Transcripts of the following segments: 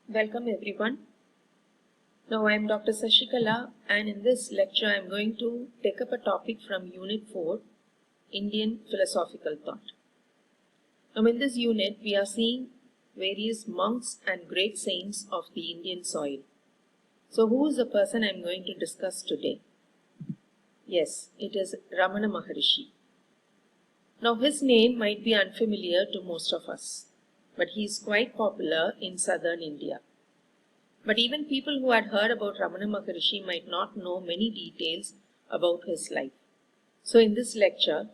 Welcome everyone. Now I am Dr. Sashikala and in this lecture I am going to take up a topic from Unit 4, Indian Philosophical Thought. Now in this unit we are seeing various monks and great saints of the Indian soil. So who is the person I am going to discuss today? Yes, it is Ramana Maharishi. Now his name might be unfamiliar to most of us, but he is quite popular in southern India. But even people who had heard about Ramana Maharishi might not know many details about his life. So in this lecture,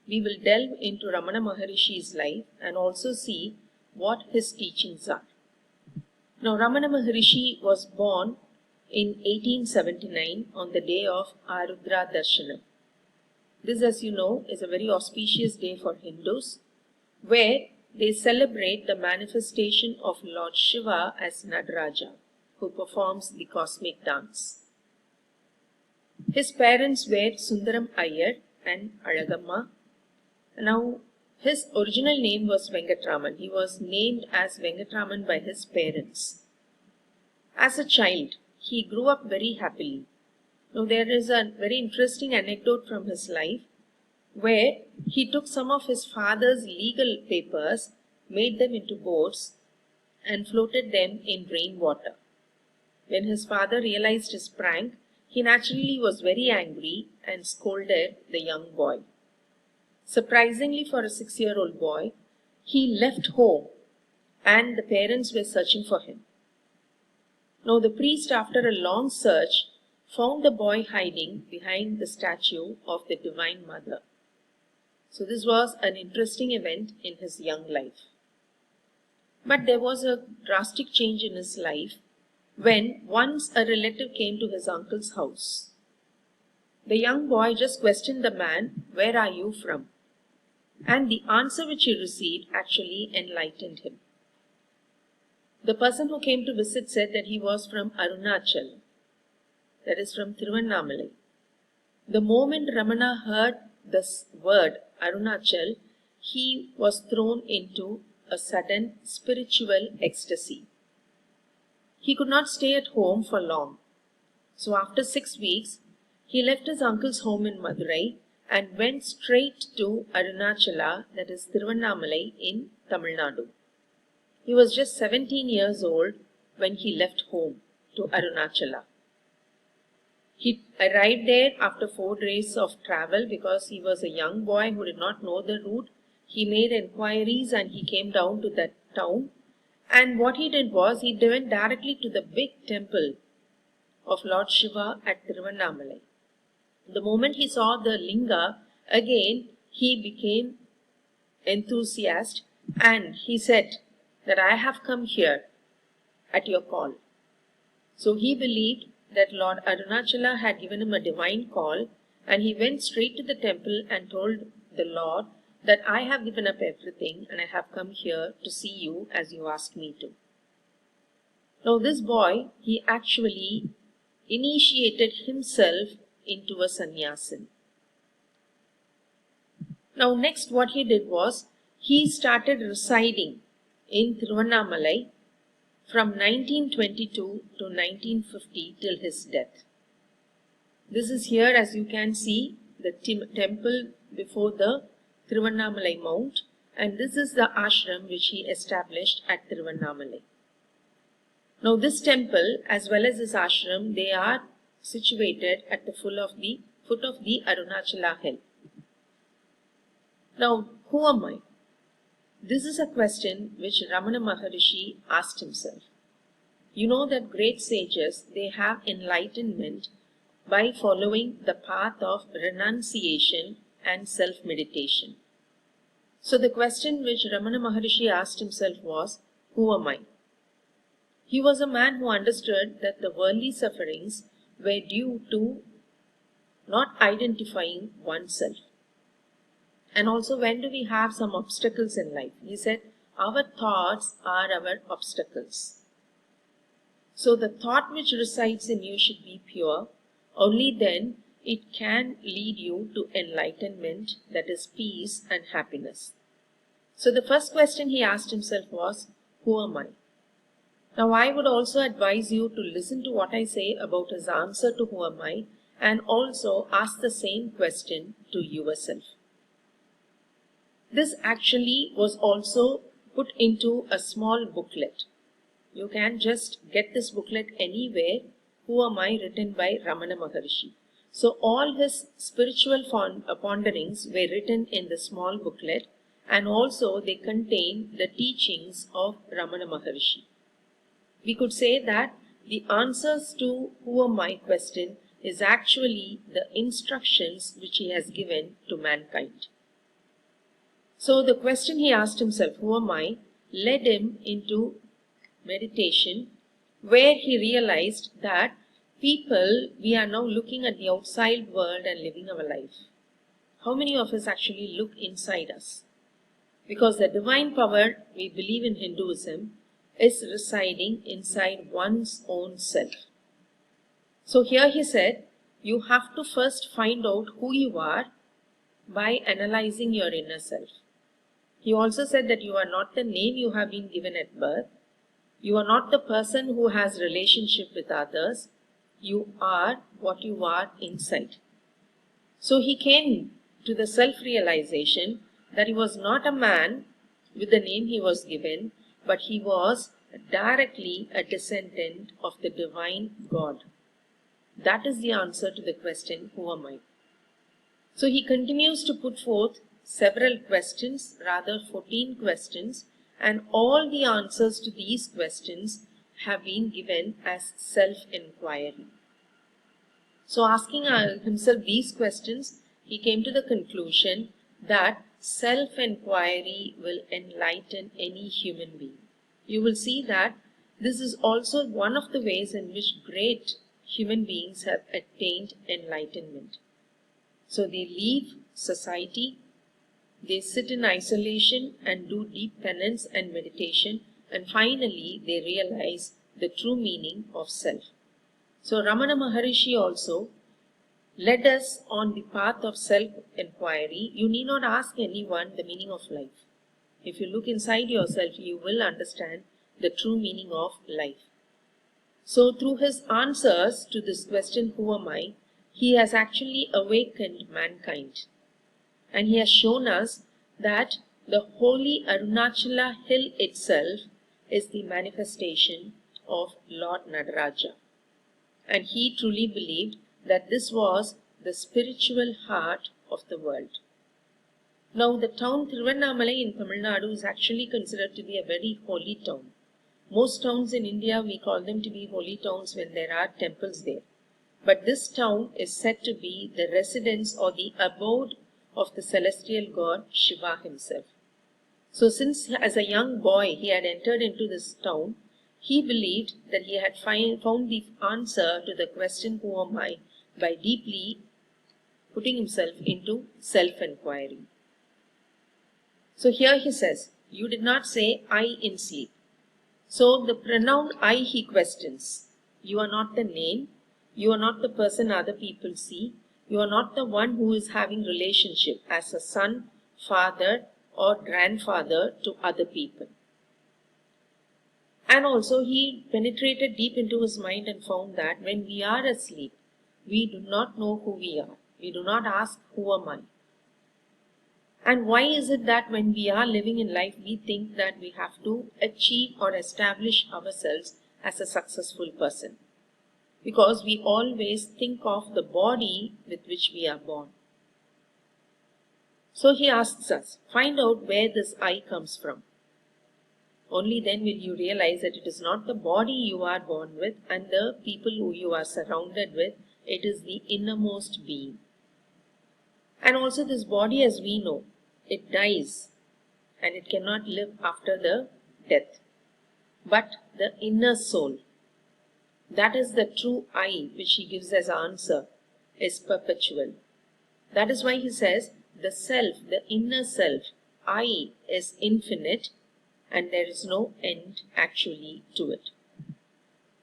we will delve into Ramana Maharishi's life and also see what his teachings are. Now Ramana Maharishi was born in 1879 on the day of Arudra Darshanam. This, as you know, is a very auspicious day for Hindus, where they celebrate the manifestation of Lord Shiva as Nadaraja, who performs the cosmic dance. His parents were Sundaram Iyer and Alagamma. Now, his original name was Venkatraman. He was named as Venkatraman by his parents. As a child, he grew up very happily. Now, there is a very interesting anecdote from his life where he took some of his father's legal papers, made them into boats, and floated them in rainwater. When his father realized his prank, he naturally was very angry and scolded the young boy. Surprisingly for a 6-year-old boy, he left home and the parents were searching for him. Now the priest, after a long search, found the boy hiding behind the statue of the Divine Mother. So this was an interesting event in his young life. But there was a drastic change in his life when once a relative came to his uncle's house. The young boy just questioned the man, "Where are you from?" And the answer which he received actually enlightened him. The person who came to visit said that he was from Arunachal, that is from Tiruvannamalai. The moment Ramana heard this word Arunachal, he was thrown into a sudden spiritual ecstasy. He could not stay at home for long. So after 6 weeks, he left his uncle's home in Madurai and went straight to Arunachala, that is Tiruvannamalai in Tamil Nadu. He was just 17 years old when he left home to Arunachala. He arrived there after 4 days of travel because he was a young boy who did not know the route. He made enquiries and he came down to that town. And what he did was he went directly to the big temple of Lord Shiva at Tiruvannamalai. The moment he saw the linga, again he became enthusiastic and he said that I have come here at your call. So he believed that Lord Arunachala had given him a divine call and he went straight to the temple and told the Lord that I have given up everything and I have come here to see you as you asked me to. Now this boy, he actually initiated himself into a sannyasin. Now next what he did was, he started residing in Tiruvannamalai from 1922 to 1950 till his death. This is here, as you can see, the temple before the Tiruvannamalai Mount, and this is the ashram which he established at Tiruvannamalai. Now this temple as well as this ashram, they are situated at the foot of the Arunachala hill. Now who am I? This is a question which Ramana Maharishi asked himself. You know that great sages, they have enlightenment by following the path of renunciation and self-meditation. So the question which Ramana Maharishi asked himself was, who am I? He was a man who understood that the worldly sufferings were due to not identifying oneself. And also, when do we have some obstacles in life? He said, our thoughts are our obstacles. So the thought which resides in you should be pure. Only then it can lead you to enlightenment, that is peace and happiness. So the first question he asked himself was, who am I? Now I would also advise you to listen to what I say about his answer to who am I, and also ask the same question to yourself. This actually was also put into a small booklet. You can just get this booklet anywhere, Who Am I, written by Ramana Maharishi. So all his spiritual ponderings were written in the small booklet, and also they contain the teachings of Ramana Maharishi. We could say that the answers to who am I question is actually the instructions which he has given to mankind. So the question he asked himself, who am I, led him into meditation, where he realized that we are now looking at the outside world and living our life. How many of us actually look inside us? Because the divine power we believe in Hinduism is residing inside one's own self. So here he said, you have to first find out who you are by analyzing your inner self. He also said that you are not the name you have been given at birth. You are not the person who has relationship with others. You are what you are inside. So he came to the self-realization that he was not a man with the name he was given, but he was directly a descendant of the divine God. That is the answer to the question, who am I? So he continues to put forth several questions, rather 14 questions, and all the answers to these questions have been given as self-inquiry. So asking himself these questions, he came to the conclusion that self-inquiry will enlighten any human being. You will see that this is also one of the ways in which great human beings have attained enlightenment. So they leave society, they sit in isolation and do deep penance and meditation, and finally they realize the true meaning of self. So Ramana Maharishi also led us on the path of self-inquiry. You need not ask anyone the meaning of life. If you look inside yourself, you will understand the true meaning of life. So through his answers to this question, who am I, he has actually awakened mankind. And he has shown us that the holy Arunachala hill itself is the manifestation of Lord Nadaraja. And he truly believed that this was the spiritual heart of the world. Now the town Tiruvannamalai in Tamil Nadu is actually considered to be a very holy town. Most towns in India, we call them to be holy towns when there are temples there. But this town is said to be the residence or the abode of the celestial god Shiva himself. So since as a young boy he had entered into this town, he believed that he had found the answer to the question, who am I, by deeply putting himself into self-inquiry. So here he says, you did not say I in sleep. So the pronoun I he questions. You are not the name. You are not the person other people see. You are not the one who is having relationship as a son, father or grandfather to other people. And also he penetrated deep into his mind and found that when we are asleep, we do not know who we are. We do not ask, who am I? And why is it that when we are living in life, we think that we have to achieve or establish ourselves as a successful person? Because we always think of the body with which we are born. So he asks us, find out where this I comes from. Only then will you realize that it is not the body you are born with and the people who you are surrounded with, it is the innermost being. And also this body, as we know, it dies and it cannot live after the death. But the inner soul, that is the true I which he gives as answer, is perpetual. That is why he says the self, the inner self, I, is infinite and there is no end actually to it.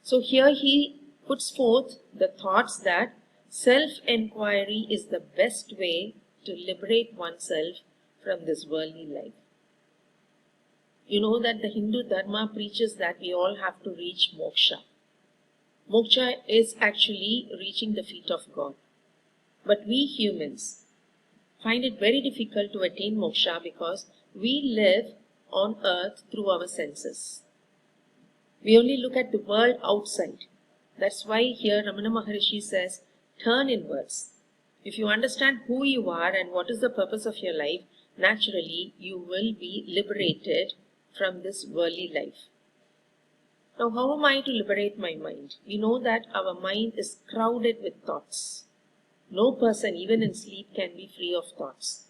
So here he puts forth the thoughts that self-inquiry is the best way to liberate oneself from this worldly life. You know that the Hindu Dharma preaches that we all have to reach moksha. Moksha is actually reaching the feet of God. But we humans find it very difficult to attain moksha because we live on earth through our senses. We only look at the world outside. That's why here Ramana Maharishi says, turn inwards. If you understand who you are and what is the purpose of your life, naturally you will be liberated from this worldly life. Now, how am I to liberate my mind? We know that our mind is crowded with thoughts. No person, even in sleep, can be free of thoughts.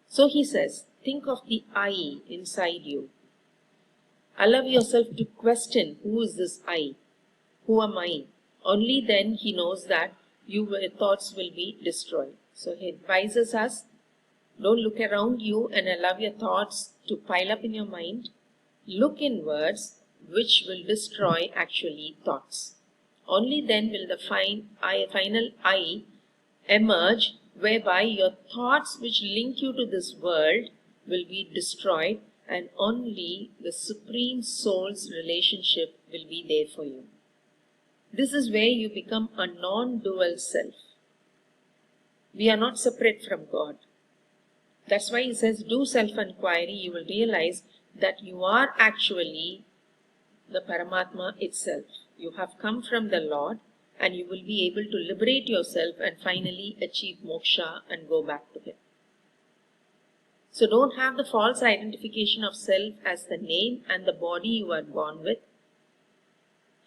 So he says, think of the I inside you. Allow yourself to question, who is this I? Who am I? Only then he knows that your thoughts will be destroyed. So he advises us, don't look around you and allow your thoughts to pile up in your mind. Look inwards, which will destroy actually thoughts. Only then will the final I emerge, whereby your thoughts which link you to this world will be destroyed, and only the Supreme Soul's relationship will be there for you. This is where you become a non-dual self. We are not separate from God. That's why he says, do self-inquiry. You will realize that you are actually the Paramatma itself. You have come from the Lord, and you will be able to liberate yourself and finally achieve moksha and go back to Him. So don't have the false identification of self as the name and the body you are born with.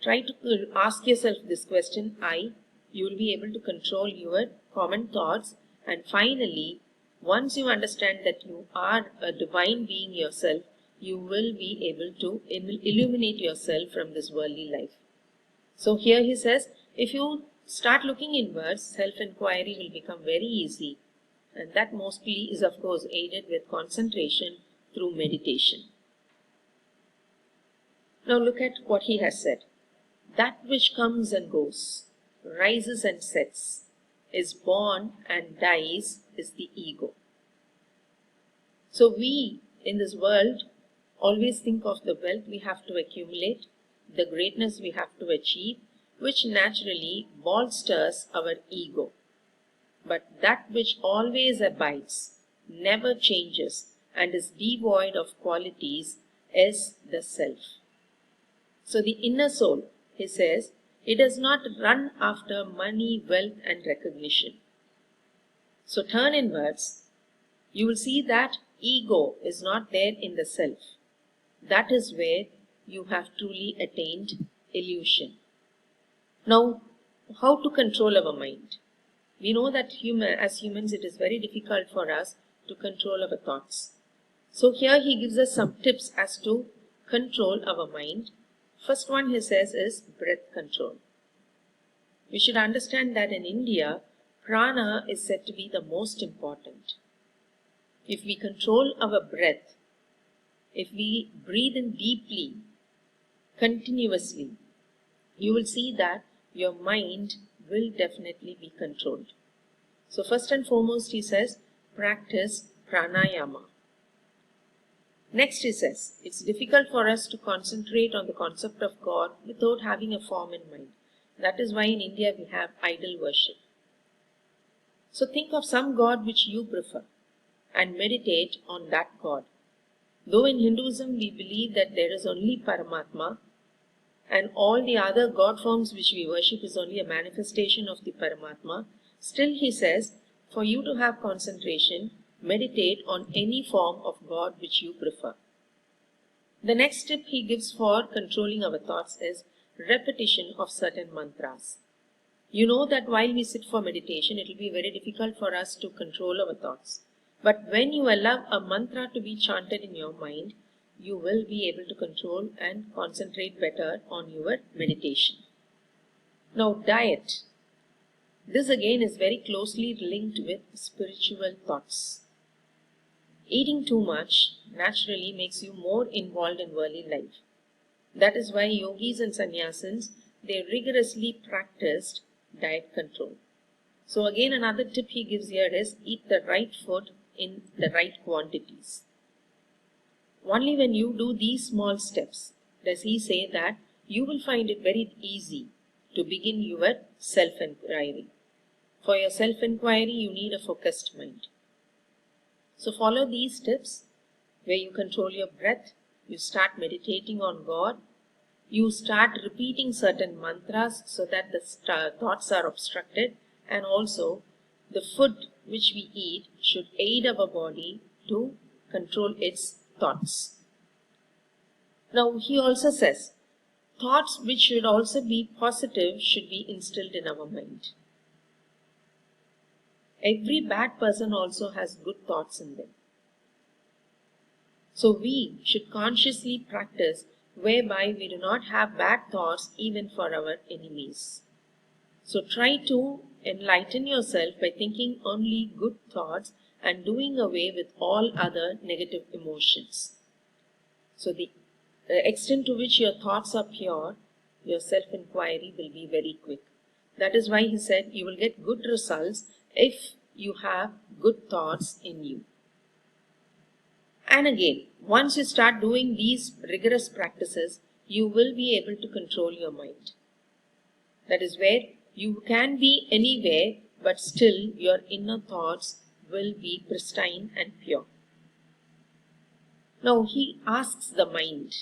Try to ask yourself this question, I. You will be able to control your common thoughts, and finally, once you understand that you are a divine being yourself, you will be able to illuminate yourself from this worldly life. So here he says, if you start looking inwards, self-inquiry will become very easy, and that mostly is of course aided with concentration through meditation. Now look at what he has said. That which comes and goes, rises and sets, is born and dies, is the ego. So we in this world always think of the wealth we have to accumulate, the greatness we have to achieve, which naturally bolsters our ego. But that which always abides, never changes, and is devoid of qualities is the self. So the inner soul, he says, it does not run after money, wealth and recognition. So turn inwards. You will see that ego is not there in the self. That is where you have truly attained illusion. Now, how to control our mind? We know that as humans it is very difficult for us to control our thoughts. So here he gives us some tips as to control our mind. First one he says is breath control. We should understand that in India, prana is said to be the most important. If we control our breath, if we breathe in deeply, continuously, you will see that your mind will definitely be controlled. So first and foremost he says, practice pranayama. Next he says, it's difficult for us to concentrate on the concept of God without having a form in mind. That is why in India we have idol worship. So think of some God which you prefer and meditate on that God. Though in Hinduism we believe that there is only Paramatma, and all the other God forms which we worship is only a manifestation of the Paramatma, still he says, for you to have concentration, meditate on any form of God which you prefer. The next tip he gives for controlling our thoughts is repetition of certain mantras. You know that while we sit for meditation, it will be very difficult for us to control our thoughts. But when you allow a mantra to be chanted in your mind, you will be able to control and concentrate better on your meditation. Now, diet. This again is very closely linked with spiritual thoughts. Eating too much naturally makes you more involved in worldly life. That is why yogis and sannyasins, they rigorously practiced diet control. So again another tip he gives here is eat the right food in the right quantities. Only when you do these small steps does he say that you will find it very easy to begin your self-inquiry. For your self-inquiry, you need a focused mind. So follow these steps where you control your breath, you start meditating on God, you start repeating certain mantras so that the thoughts are obstructed, and also the food which we eat should aid our body to control its thoughts. Now he also says, thoughts which should also be positive should be instilled in our mind. Every bad person also has good thoughts in them. So we should consciously practice whereby we do not have bad thoughts even for our enemies. So try to enlighten yourself by thinking only good thoughts and doing away with all other negative emotions. So the extent to which your thoughts are pure, your self-inquiry will be very quick. That is why he said you will get good results if you have good thoughts in you. And again, once you start doing these rigorous practices, you will be able to control your mind. That is where you can be anywhere, but still your inner thoughts will be pristine and pure. Now he asks the mind,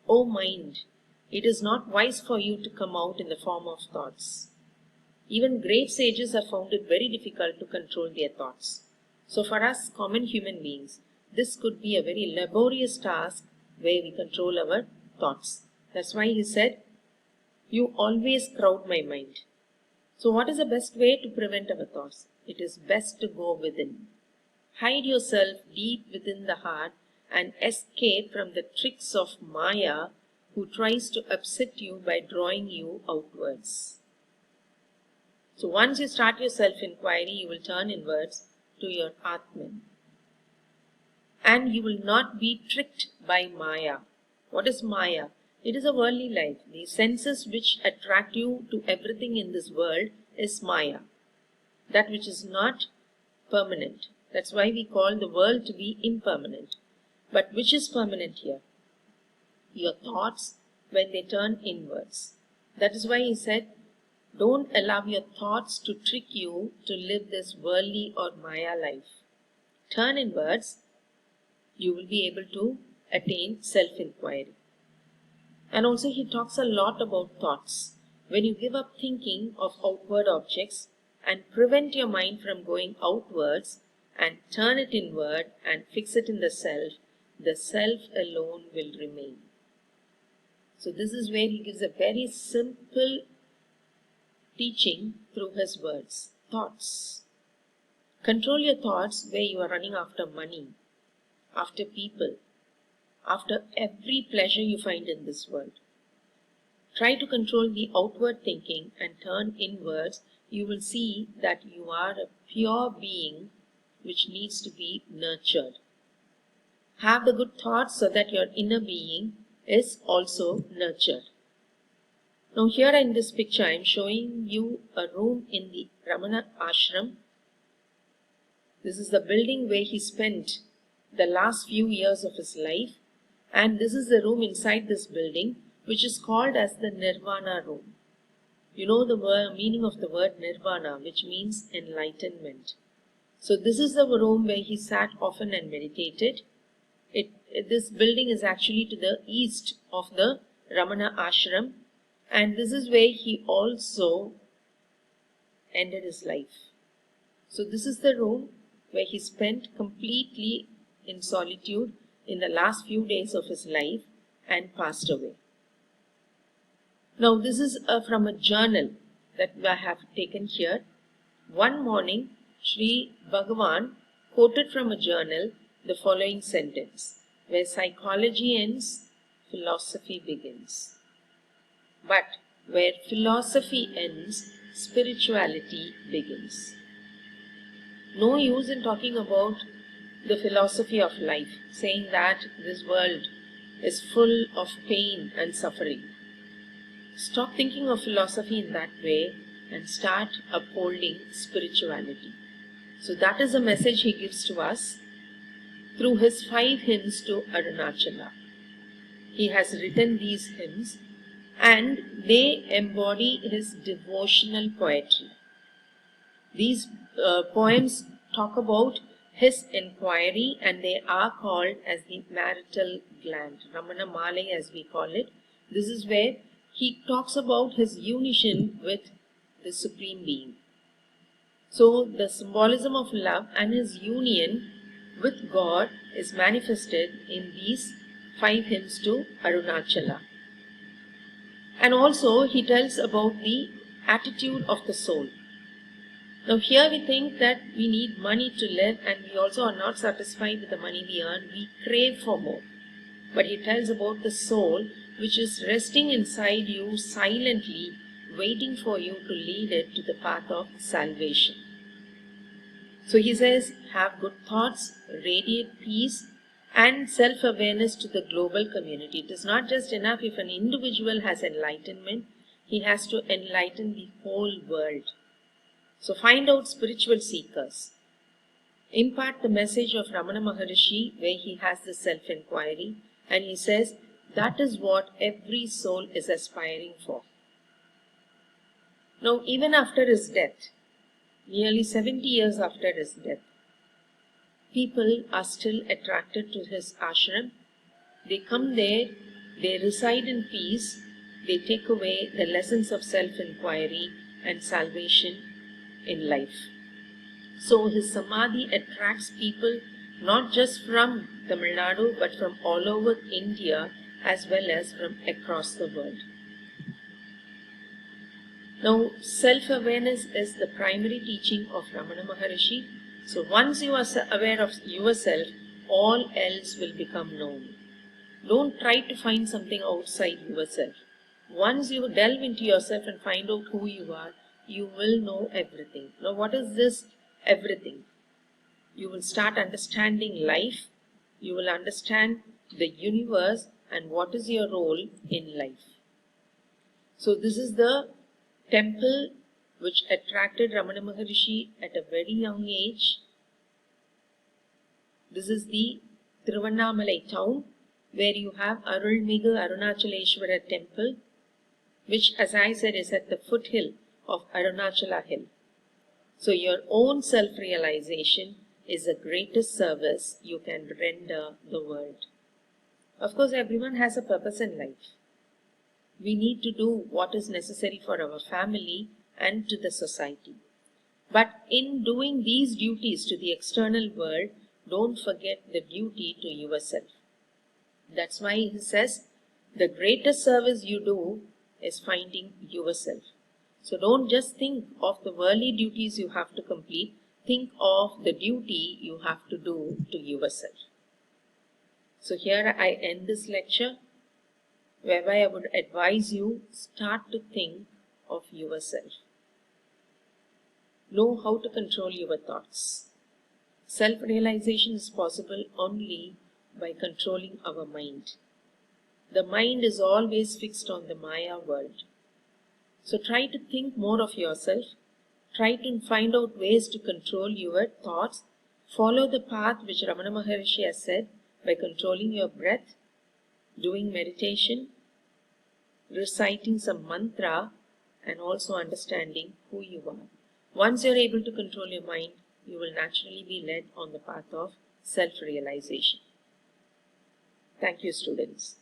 O mind, it is not wise for you to come out in the form of thoughts. Even great sages have found it very difficult to control their thoughts. So for us common human beings, this could be a very laborious task where we control our thoughts. That's why he said, you always crowd my mind. So what is the best way to prevent our thoughts? It is best to go within. Hide yourself deep within the heart and escape from the tricks of Maya, who tries to upset you by drawing you outwards. So once you start your self-inquiry, you will turn inwards to your Atman. And you will not be tricked by Maya. What is Maya? It is a worldly life. The senses which attract you to everything in this world is Maya. That which is not permanent. That's why we call the world to be impermanent. But which is permanent here? Your thoughts when they turn inwards. That is why he said, don't allow your thoughts to trick you to live this worldly or Maya life. Turn inwards, you will be able to attain self-inquiry. And also he talks a lot about thoughts. When you give up thinking of outward objects and prevent your mind from going outwards and turn it inward and fix it in the self alone will remain. So this is where he gives a very simple teaching through his words. Thoughts. Control your thoughts where you are running after money, after people, after every pleasure you find in this world. Try to control the outward thinking and turn inwards. You will see that you are a pure being which needs to be nurtured. Have the good thoughts so that your inner being is also nurtured. Now here in this picture I am showing you a room in the Ramana ashram. This is the building where he spent the last few years of his life, and this is the room inside this building which is called as the Nirvana room. You know the meaning of the word Nirvana, which means enlightenment. So this is the room where he sat often and meditated. This building is actually to the east of the Ramana ashram, and this is where he also ended his life. So this is the room where he spent completely in solitude in the last few days of his life and passed away. Now this is from a journal that I have taken here. One morning, Sri Bhagavan quoted from a journal the following sentence: where psychology ends, philosophy begins. But where philosophy ends, spirituality begins. No use in talking about the philosophy of life, saying that this world is full of pain and suffering. Stop thinking of philosophy in that way and start upholding spirituality. So that is the message he gives to us. through his 5 hymns to Arunachala. He has written these hymns and they embody his devotional poetry. These poems talk about his inquiry and they are called as the marital gland, Ramana Malai as we call it. This is where he talks about his unition with the Supreme Being. So the symbolism of love and his union with God is manifested in these 5 hymns to Arunachala. And also he tells about the attitude of the soul. Now here we think that we need money to live and we also are not satisfied with the money we earn. We crave for more. But he tells about the soul which is resting inside you silently, waiting for you to lead it to the path of salvation. So he says, have good thoughts, radiate peace and self-awareness to the global community. It is not just enough if an individual has enlightenment, he has to enlighten the whole world. So find out spiritual seekers. Impart the message of Ramana Maharishi where he has the self-inquiry and he says that is what every soul is aspiring for. Now even after his death, nearly 70 years after his death, people are still attracted to his ashram. They come there, they reside in peace, they take away the lessons of self-inquiry and salvation in life. So his samadhi attracts people not just from Tamil Nadu but from all over India as well as from across the world. Now self-awareness is the primary teaching of Ramana Maharishi. So once you are aware of yourself, all else will become known. Don't try to find something outside yourself. Once you delve into yourself and find out who you are, you will know everything. Now what is this everything? You will start understanding life, you will understand the universe and what is your role in life. So this is the temple which attracted Ramana Maharishi at a very young age. This is the Tiruvannamalai town where you have Arulmigu Arunachaleshwara temple, which as I said is at the foothill of Arunachala hill. So your own self-realization is the greatest service you can render the world. Of course, everyone has a purpose in life. We need to do what is necessary for our family and to the society. But in doing these duties to the external world, don't forget the duty to yourself. That's why he says, the greatest service you do is finding yourself. So don't just think of the worldly duties you have to complete, think of the duty you have to do to yourself. So here I end this lecture, whereby I would advise you start to think of yourself. Know how to control your thoughts. Self-realization is possible only by controlling our mind. The mind is always fixed on the Maya world. So try to think more of yourself. Try to find out ways to control your thoughts. Follow the path which Ramana Maharishi has said by controlling your breath, doing meditation, reciting some mantra, and also understanding who you are. Once you are able to control your mind, you will naturally be led on the path of self-realization. Thank you, students.